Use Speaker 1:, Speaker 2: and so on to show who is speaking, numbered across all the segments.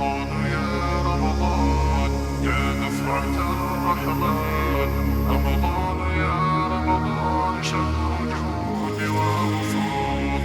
Speaker 1: رمضان يا رمضان يا نفحة الرحمن. رمضان يا رمضان شهر جود وغفران.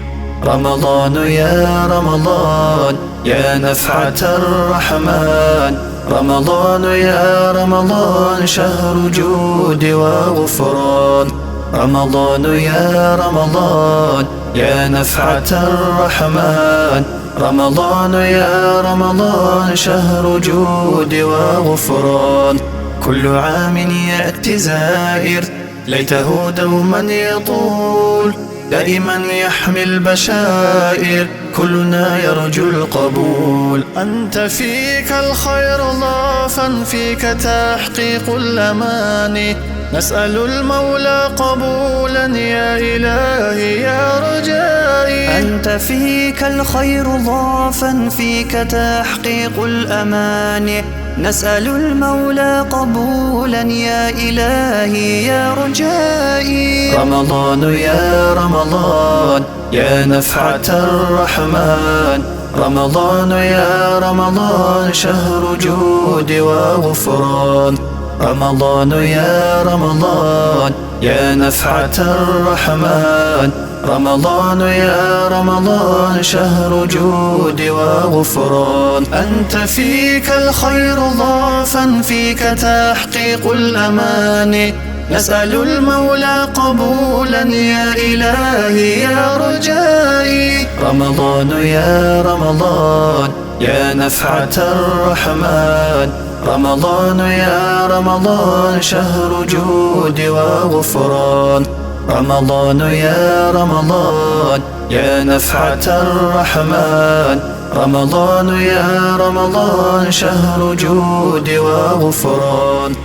Speaker 2: رمضان يا رمضان يا نفحة الرحمن. رمضان يا رمضان شهر جود وغفران. رمضان يا رمضان يا نفحة الرحمن. رمضان يا رمضان شهر جود وغفران. كل عام يأتي زائر ليته دوما يطول، دائما يحمي البشائر كلنا يرجو القبول. أنت فيك الخير ضافا، فيك تحقيق الأماني، نسأل المولى قبولا يا إلهي يا رجائي.
Speaker 3: أنت فيك الخير ضافا، فيك تحقيق الأماني، نسأل المولى قبولا يا إلهي يا رجائي.
Speaker 2: رمضان يا رمضان يا نفحة الرحمن. رمضان يا رمضان شهر جود وغفران. رمضان يا رمضان يا نفحة الرحمن. رمضان يا رمضان شهر جود وغفران. أنت فيك الخير ضافا، فيك تحقيق الأماني، نسأل المولى قبولا يا إلهي يا رجائي. رمضان يا رمضان يا نفحة الرحمن. رمضان يا رمضان شهر جود وغفران. رمضان يا رمضان يا نفحة الرحمن. رمضان يا رمضان شهر جود وغفران.